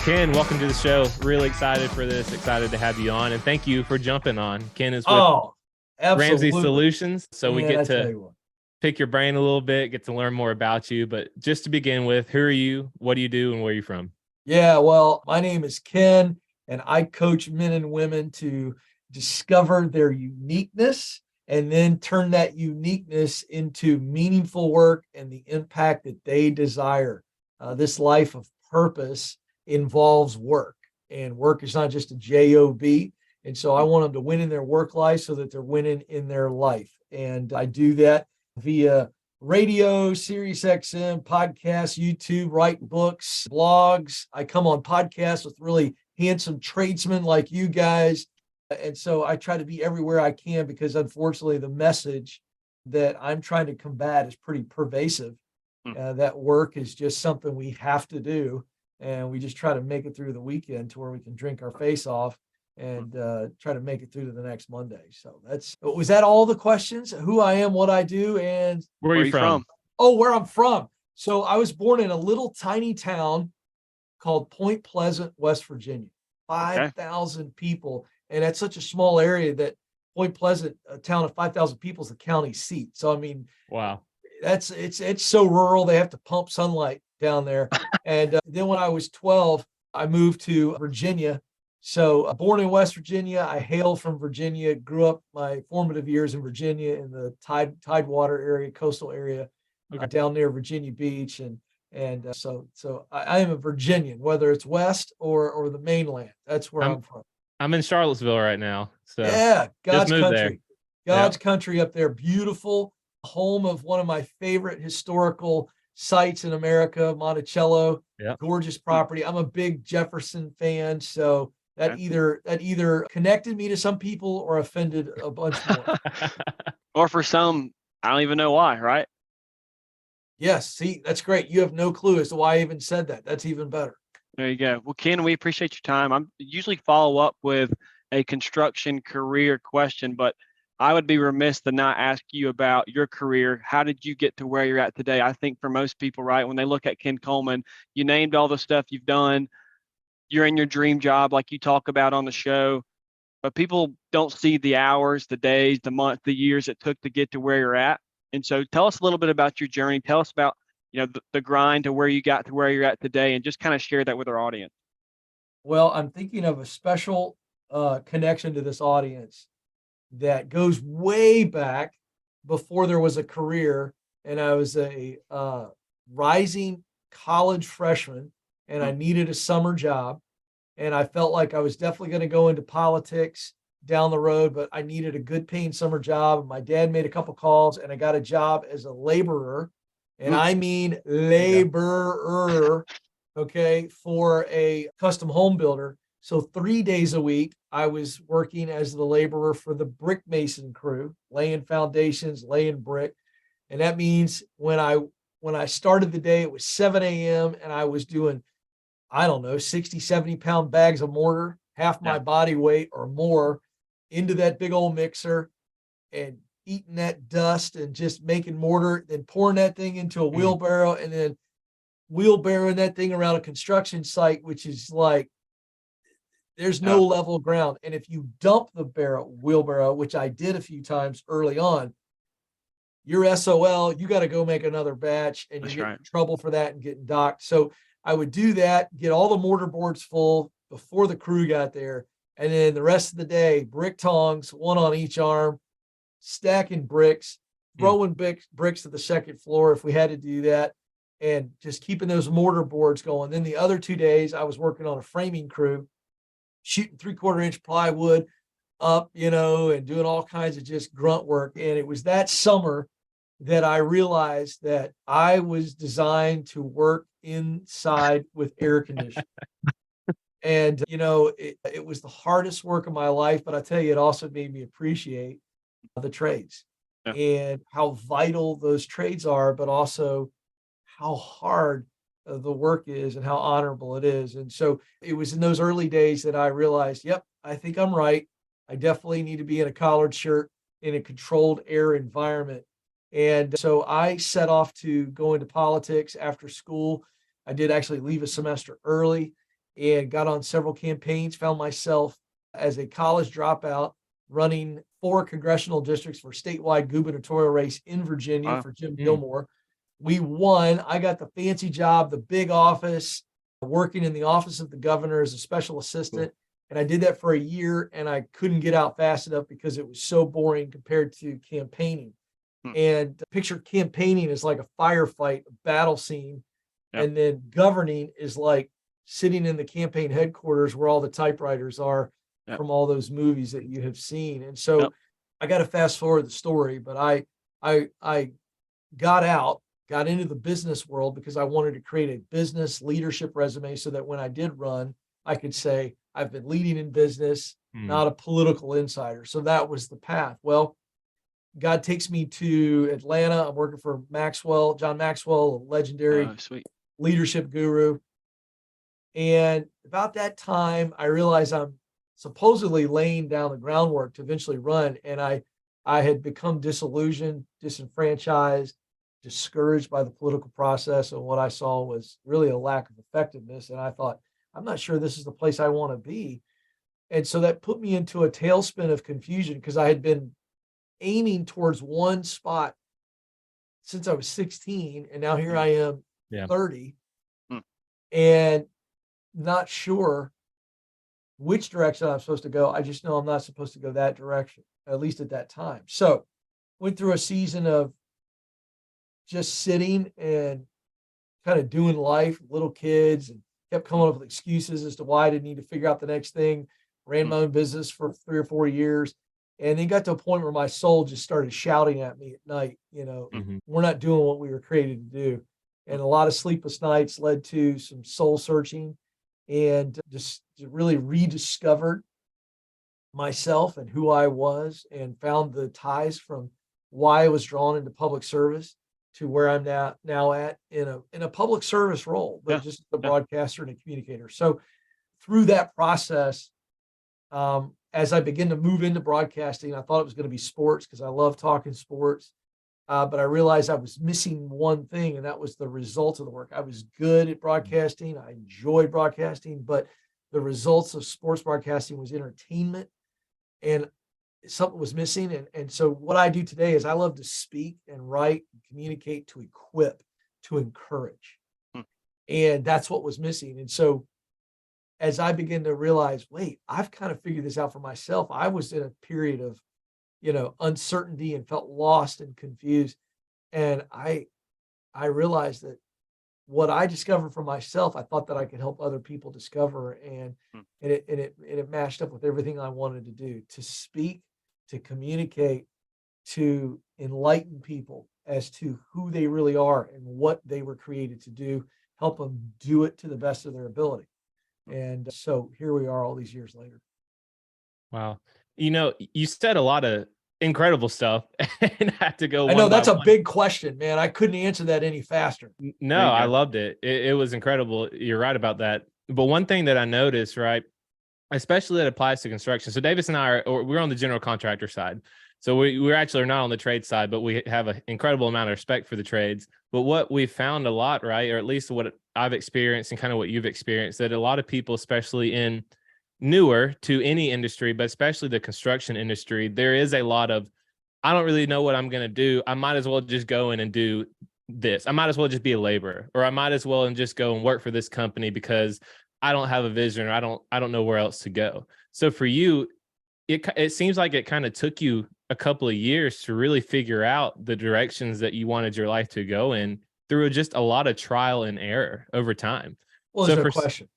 Ken, welcome to the show. Really excited for this. Excited to have you on. And thank you for jumping on. Ken is with Oh, Ramsey absolutely. Solutions. So we Man, get I tell to you what. pick your brain a little bit, get to learn more about you. But just to begin with, who are you? What do you do? And where are you from? Yeah, well, my name is Ken, and I coach men and women to discover their uniqueness and then turn that uniqueness into meaningful work and the impact that they desire. This life of purpose involves work, and work is not just a job. And so I want them to win in their work life so that they're winning in their life. And I do that via radio, Sirius XM, podcasts, YouTube, write books, blogs. I come on podcasts with really handsome tradesmen like you guys. And so I try to be everywhere I can because unfortunately the message that I'm trying to combat is pretty pervasive. That work is just something we have to do. And we just try to make it through the weekend to where we can drink our face off and try to make it through to the next Monday. So was that all the questions? Who I am, what I do, and Where are you from? oh, where I'm from. So I was born in a little tiny town called Point Pleasant, West Virginia. 5,000 people, and that's such a small area that Point Pleasant, a town of 5,000 people, is the county seat. So I mean, Wow. It's so rural. They have to pump sunlight down there. And then when I was 12, I moved to Virginia. So born in West Virginia, I hail from Virginia. Grew up my formative years in Virginia in the Tidewater area, coastal area, down near Virginia Beach, and I am a Virginian, whether it's West or the mainland. That's where I'm from. I'm in Charlottesville right now. So Yeah, just God's moved there. country. God's country up there. Beautiful. Home of one of my favorite historical sites in America, Monticello. Yeah. Gorgeous property. I'm a big Jefferson fan, so that either connected me to some people or offended a bunch more. Or for some, I don't even know why, right? Yes, see, that's great. You have no clue as to why I even said that. That's even better. There you go. Well, Ken, we appreciate your time. I'm usually follow up with a construction career question, but I would be remiss to not ask you about your career. How did you get to where you're at today? I think for most people, right, when they look at Ken Coleman, you named all the stuff you've done. You're in your dream job like you talk about on the show, but people don't see the hours, the days, the months, the years it took to get to where you're at. And so tell us a little bit about your journey. Tell us about, the grind to where you got to where you're at today, and just kind of share that with our audience. Well, I'm thinking of a special connection to this audience that goes way back before there was a career, and I was a rising college freshman, and I needed a summer job, and I felt like I was definitely going to go into politics down the road, but I needed a good paying summer job. And my dad made a couple calls, and I got a job as a laborer, and I mean laborer, okay, for a custom home builder. So 3 days a week, I was working as the laborer for the brick mason crew, laying foundations, laying brick. And that means when I started the day, it was 7 a.m. and I was doing, I don't know, 60, 70-pound bags of mortar, half my body weight or more, into that big old mixer and eating that dust and just making mortar, then pouring that thing into a wheelbarrow and then wheelbarrowing that thing around a construction site, which is like, there's no level ground. And if you dump the wheelbarrow, which I did a few times early on, you're SOL, you got to go make another batch, and you get in trouble for that and getting docked. So I would do that, get all the mortar boards full before the crew got there. And then the rest of the day, brick tongs, one on each arm, stacking bricks, throwing bricks to the second floor if we had to do that, and just keeping those mortar boards going. Then the other 2 days, I was working on a framing crew, shooting 3/4 inch plywood up, and doing all kinds of just grunt work. And it was that summer that I realized that I was designed to work inside with air conditioning. And, it was the hardest work of my life, but I tell you, it also made me appreciate the trades and how vital those trades are, but also how hard the work is and how honorable it is. And so it was in those early days that I realized, yep, I think I'm right. I definitely need to be in a collared shirt in a controlled air environment. And so I set off to go into politics after school. I did actually leave a semester early, and got on several campaigns, found myself as a college dropout running 4 congressional districts for statewide gubernatorial race in Virginia Wow. for Jim Mm. Gilmore. We won. I got the fancy job, the big office, working in the office of the governor as a special assistant. And I did that for a year, and I couldn't get out fast enough because it was so boring compared to campaigning. Hmm. And picture campaigning is like a firefight, a battle scene. Yep. And then governing is like sitting in the campaign headquarters where all the typewriters are Yep. from all those movies that you have seen. And so Yep. I got to fast forward the story, but I got into the business world because I wanted to create a business leadership resume so that when I did run, I could say, I've been leading in business, not a political insider. So that was the path. Well, God takes me to Atlanta. I'm working for John Maxwell, a legendary Sweet. leadership guru. And about that time, I realized I'm supposedly laying down the groundwork to eventually run. And I had become disillusioned, disenfranchised, discouraged by the political process. And what I saw was really a lack of effectiveness. And I thought, I'm not sure this is the place I want to be. And so that put me into a tailspin of confusion because I had been aiming towards one spot since I was 16. And now here I am, 30, and not sure which direction I'm supposed to go. I just know I'm not supposed to go that direction, at least at that time. So went through a season of just sitting and kind of doing life with little kids, and kept coming up with excuses as to why I didn't need to figure out the next thing. Ran my own business for 3 or 4 years, and then got to a point where my soul just started shouting at me at night, we're not doing what we were created to do. And a lot of sleepless nights led to some soul searching, and just really rediscovered myself and who I was, and found the ties from why I was drawn into public service to where I'm now at in a public service role, but just a broadcaster and a communicator. So through that process, as I began to move into broadcasting, I thought it was going to be sports because I love talking sports. But I realized I was missing one thing, and that was the results of the work. I was good at broadcasting. I enjoyed broadcasting, but the results of sports broadcasting was entertainment, and something was missing. And so what I do today is I love to speak and write and communicate, to equip, to encourage. And that's what was missing. And so as I began to realize, wait, I've kind of figured this out for myself. I was in a period of, uncertainty and felt lost and confused. And I realized that what I discovered for myself, I thought that I could help other people discover. And it matched up with everything I wanted to do: to speak, to communicate, to enlighten people as to who they really are and what they were created to do, help them do it to the best of their ability. And so here we are all these years later. Wow. You said a lot of incredible stuff and I have to go. I know one by that's a one. big question, man. I couldn't answer that any faster. No, I loved it. It was incredible. You're right about that. But one thing that I noticed, right, especially that applies to construction. So Davis and we're on the general contractor side. So we're actually not on the trade side, but we have an incredible amount of respect for the trades. But what we found a lot, right, or at least what I've experienced and kind of what you've experienced, that a lot of people, especially in newer to any industry, but especially the construction industry, there is a lot of, I don't really know what I'm going to do. I might as well just go in and do this. I might as well just be a laborer, or I might as well and just go and work for this company because I don't have a vision, or I don't know where else to go. So for you, it seems like it kind of took you a couple of years to really figure out the directions that you wanted your life to go in through just a lot of trial and error over time. Well, So there's no question.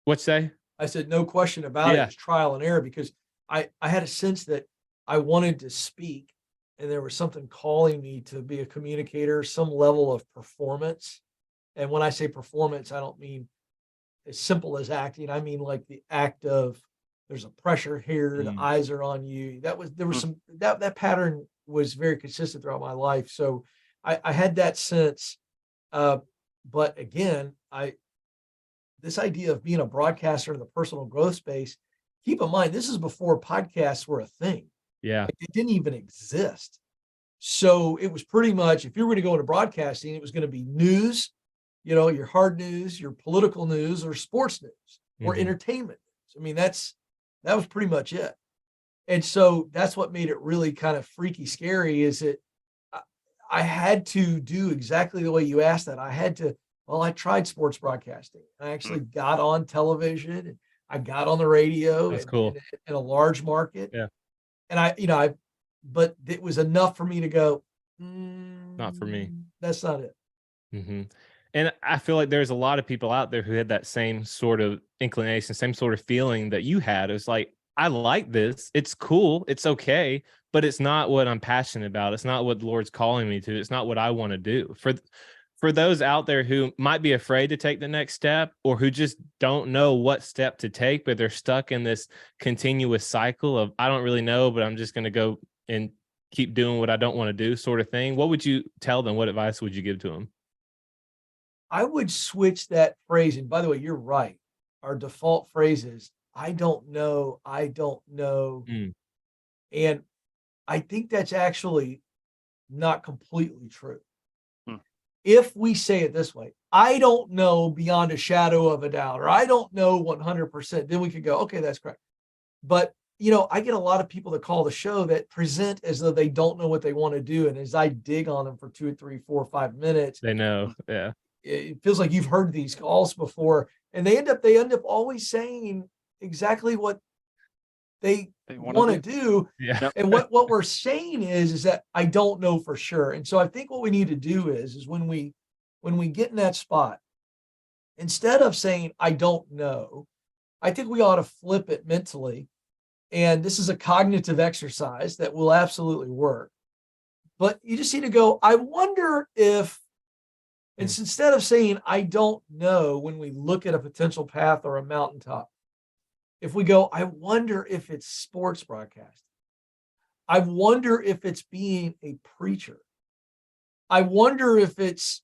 What'd you say? I said, no question about it. It's trial and error, because I had a sense that I wanted to speak, and there was something calling me to be a communicator, some level of performance. And when I say performance, I don't mean as simple as acting. I mean like the act of, there's a pressure here, the eyes are on you. There was some, that pattern was very consistent throughout my life. So I had that sense. But again, this idea of being a broadcaster in the personal growth space, keep in mind, this is before podcasts were a thing. Yeah. Like, it didn't even exist. So it was pretty much, if you were going to go into broadcasting, it was going to be news your hard news, your political news, or sports news, or Mhm. entertainment news. I mean, that was pretty much it. And so that's what made it really kind of freaky scary is that I, I had to do exactly the way you asked that. I tried sports broadcasting. I actually got on television and I got on the radio That's and cool. in a large market. Yeah. And but it was enough for me to go, Not for me. That's not it. Mhm. And I feel like there's a lot of people out there who had that same sort of inclination, same sort of feeling that you had. It's like, I like this. It's cool. It's okay, but it's not what I'm passionate about. It's not what the Lord's calling me to. It's not what I want to do. For those out there who might be afraid to take the next step or who just don't know what step to take, but they're stuck in this continuous cycle of I don't really know, but I'm just going to go and keep doing what I don't want to do sort of thing. What would you tell them? What advice would you give to them? I would switch that phrase. And by the way, you're right. Our default phrase is, I don't know. I don't know. Mm, And I think that's actually not completely true. Hmm. If we say it this way, I don't know beyond a shadow of a doubt, or I don't know 100%, then we could go, okay, that's correct. But, I get a lot of people that call the show that present as though they don't know what they want to do. And as I dig on them for 2 or 3, 4, 5 minutes, they know. Yeah. it feels like you've heard these calls before, and they end up always saying exactly what they want want to to do. do. Yeah. Yep. And what we're saying is that I don't know for sure. And so I think what we need to do is when we get in that spot, instead of saying I don't know, I think we ought to flip it mentally. And this is a cognitive exercise that will absolutely work. But you just need to go, I wonder if, and instead of saying I don't know when we look at a potential path or a mountaintop, if we go, I wonder if it's sports broadcasting. I wonder if it's being a preacher. I wonder if it's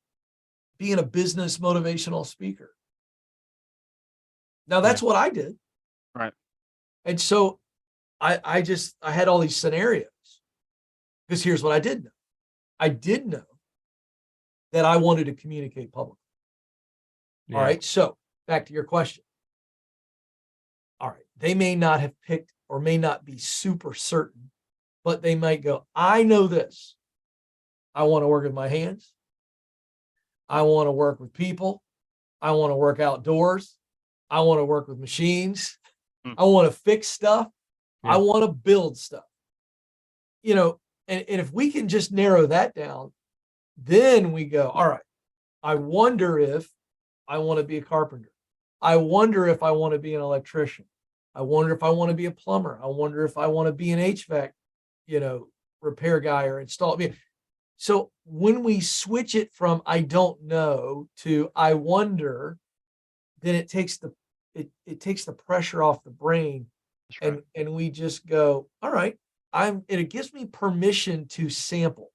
being a business motivational speaker. Now that's what I did. Right. And so I had all these scenarios because here's what I did know. I did know that I wanted to communicate publicly. Yeah. All right. So back to your question. All right. They may not have picked or may not be super certain, but they might go, I know this. I want to work with my hands. I want to work with people. I want to work outdoors. I want to work with machines. I want to fix stuff. Yeah. I want to build stuff. And if we can just narrow that down, then we go, all right, I wonder if I want to be a carpenter. I wonder if I want to be an electrician. I wonder if I want to be a plumber. I wonder if I want to be an HVAC, repair guy or install. So when we switch it from I don't know to I wonder, then it takes the pressure off the brain. That's right. And we just go, all right, it gives me permission to sample.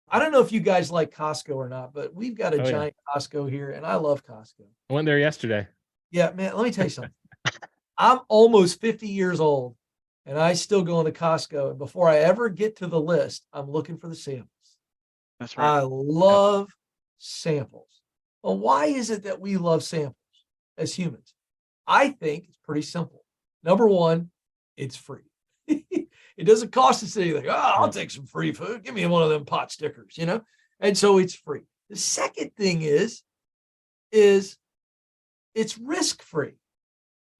I don't know if you guys like Costco or not, but we've got a Oh, yeah. giant Costco here and I love Costco. I went there yesterday. Yeah, man, let me tell you something. I'm almost 50 years old and I still go into Costco. And before I ever get to the list, I'm looking for the samples. That's right. I love samples. Well, why is it that we love samples as humans? I think it's pretty simple. Number one, it's free. It doesn't cost us anything. Oh, I'll take some free food. Give me one of them pot stickers, And so it's free. The second thing is it's risk-free.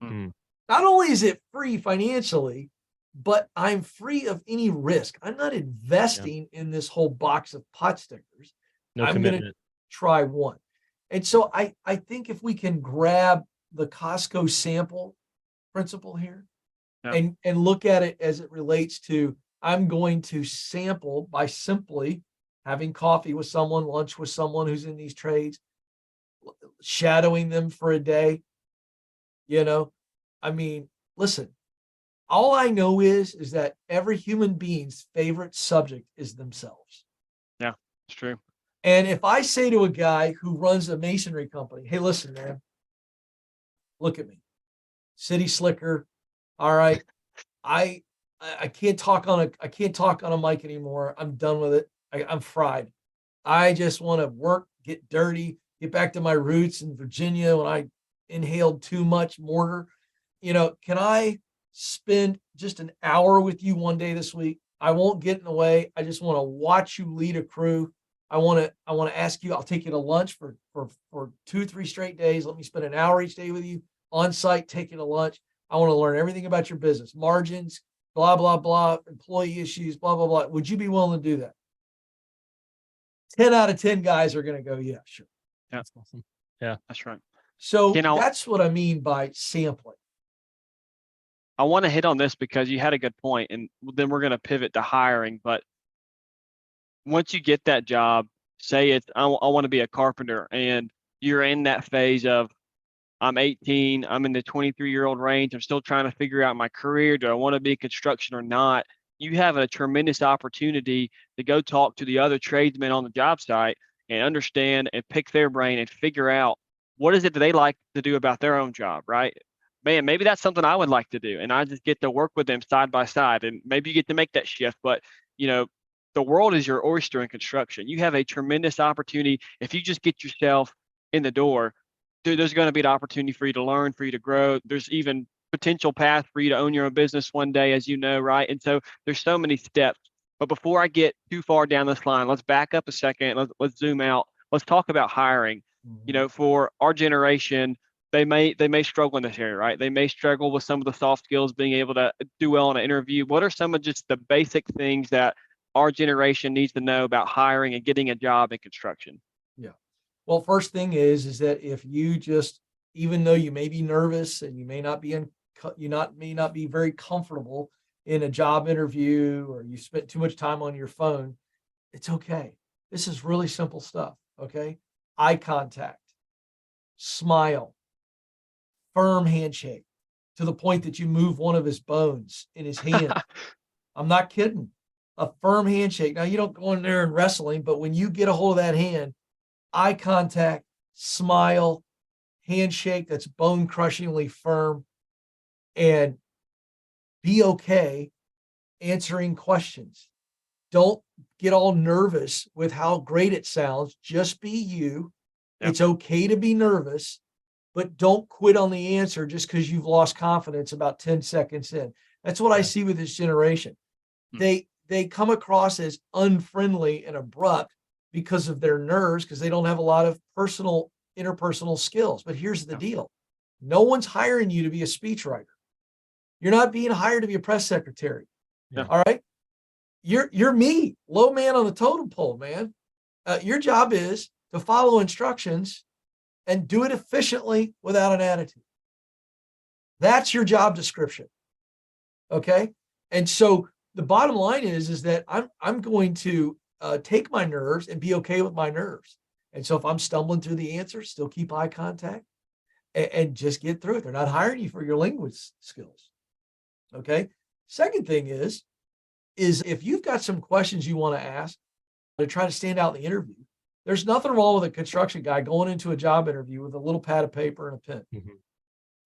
Mm. Not only is it free financially, but I'm free of any risk. I'm not investing in this whole box of pot stickers. No I'm going to commitment. try one. And so I think if we can grab the Costco sample principle here and look at it as it relates to, I'm going to sample by simply having coffee with someone, lunch with someone who's in these trades, shadowing them for a day. Listen, all I know is that every human being's favorite subject is themselves. Yeah, it's true. And if I say to a guy who runs a masonry company, hey, listen, man, look at me, city slicker. All right. I can't talk on a mic anymore. I'm done with it. I'm fried. I just want to work, get dirty, get back to my roots in Virginia when I inhaled too much mortar. Can I spend just an hour with you one day this week? I won't get in the way. I just want to watch you lead a crew. I want to ask you, I'll take you to lunch for 2-3 straight days. Let me spend an hour each day with you on site, take you to lunch. I want to learn everything about your business, margins, blah, blah, blah, employee issues, blah, blah, blah. Would you be willing to do that? 10 out of 10 guys are going to go, yeah, sure. Yeah. That's awesome. Yeah, That's right. So that's what I mean by sampling. I want to hit on this because you had a good point, and then we're going to pivot to hiring. But once you get that job, say it's, I want to be a carpenter, and you're in that phase of, I'm 18, I'm in the 23-year-old range, I'm still trying to figure out my career. Do I want to be in construction or not? You have a tremendous opportunity to go talk to the other tradesmen on the job site and understand and pick their brain and figure out what is it that they like to do about their own job, right? Man, maybe that's something I would like to do. And I just get to work with them side by side. And maybe you get to make that shift. But, the world is your oyster in construction. You have a tremendous opportunity. If you just get yourself in the door, dude, there's going to be an opportunity for you to learn, for you to grow. There's even potential path for you to own your own business one day, as you know, right? And so there's so many steps. But before I get too far down this line, let's back up a second. Let's zoom out. Let's talk about hiring. For our generation, they may struggle in this area, right? They may struggle with some of the soft skills, being able to do well in an interview. What are some of just the basic things that our generation needs to know about hiring and getting a job in construction? Yeah. Well, first thing is that if you just, even though you may be nervous and you may not be may not be very comfortable in a job interview, or you spent too much time on your phone, it's okay. This is really simple stuff. Okay. Eye contact, smile, firm handshake to the point that you move one of his bones in his hand. I'm not kidding. A firm handshake. Now, you don't go in there and wrestling, but when you get a hold of that hand, eye contact, smile, handshake that's bone crushingly firm, and be okay answering questions. Don't get all nervous with how great it sounds. Just be you. Yep. It's okay to be nervous, but don't quit on the answer just because you've lost confidence about 10 seconds in. That's what I see with this generation. They come across as unfriendly and abrupt because of their nerves, because they don't have a lot of interpersonal skills. But here's the deal. No one's hiring you to be a speechwriter. You're not being hired to be a press secretary. Yeah. All right. You're me, low man on the totem pole, man. Your job is to follow instructions and do it efficiently without an attitude. That's your job description. Okay. And so the bottom line is that I'm going to take my nerves and be okay with my nerves. And so if I'm stumbling through the answers, still keep eye contact and just get through it. They're not hiring you for your language skills. Okay. Second thing is if you've got some questions you want to ask to try to stand out in the interview, there's nothing wrong with a construction guy going into a job interview with a little pad of paper and a pen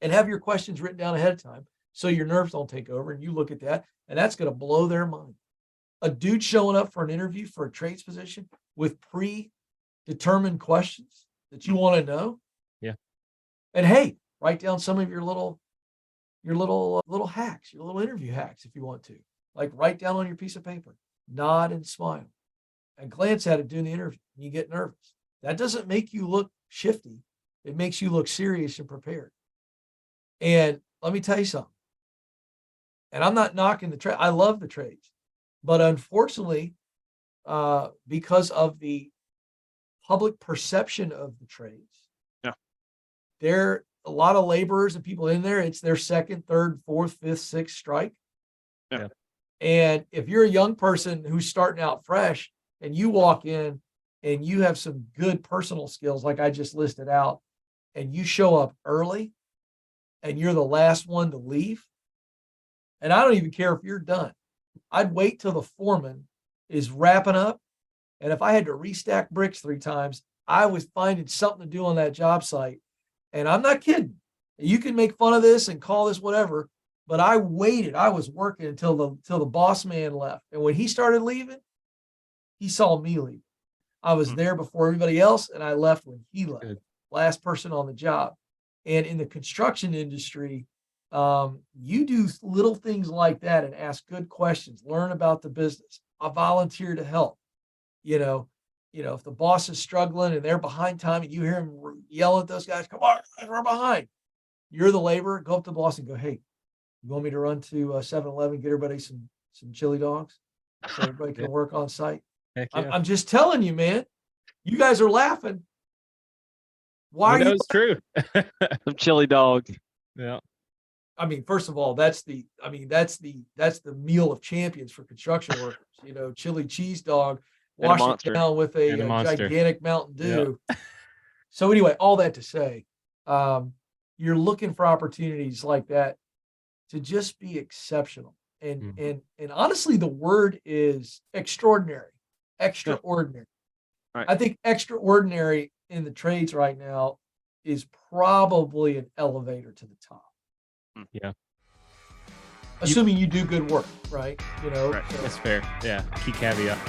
and have your questions written down ahead of time so your nerves don't take over, and you look at that, and that's going to blow their mind. A dude showing up for an interview for a trades position with predetermined questions that you want to know. Yeah. And hey, write down some of your little hacks, your little interview hacks if you want to. Like, write down on your piece of paper, nod and smile, and glance at it during the interview. And you get nervous. That doesn't make you look shifty. It makes you look serious and prepared. And let me tell you something. And I'm not knocking the trade. I love the trades, but unfortunately, because of the public perception of the trades, there are a lot of laborers and people in there. It's their second, third, fourth, fifth, sixth strike. Yeah. And if you're a young person who's starting out fresh and you walk in and you have some good personal skills, like I just listed out, and you show up early and you're the last one to leave, and I don't even care if you're done. I'd wait till the foreman is wrapping up. And if I had to restack bricks 3 times, I was finding something to do on that job site. And I'm not kidding. You can make fun of this and call this whatever, but I waited. I was working until the boss man left. And when he started leaving, he saw me leave. I was there before everybody else, and I left when he left. Good. Last person on the job. And in the construction industry, you do little things like that and ask good questions, learn about the business. I volunteer to help. If the boss is struggling and they're behind time and you hear him yell at those guys, come on, we're behind. You're the laborer, go up to the boss and go, hey, you want me to run to 7-Eleven, get everybody some chili dogs so everybody can work on site? Heck yeah. I'm just telling you, man, you guys are laughing. Why are you? It's true. Some chili dogs. Yeah. I mean, first of all, that's the meal of champions for construction workers. Chili cheese dog, And a wash it monster. down with a And a monster. gigantic Mountain Dew. So anyway, all that to say, you're looking for opportunities like that to just be exceptional. And honestly, the word is extraordinary. Extraordinary. Right. I think extraordinary in the trades right now is probably an elevator to the top. Yeah. Assuming you do good work, right? Right. So- That's fair. Yeah. Key caveat.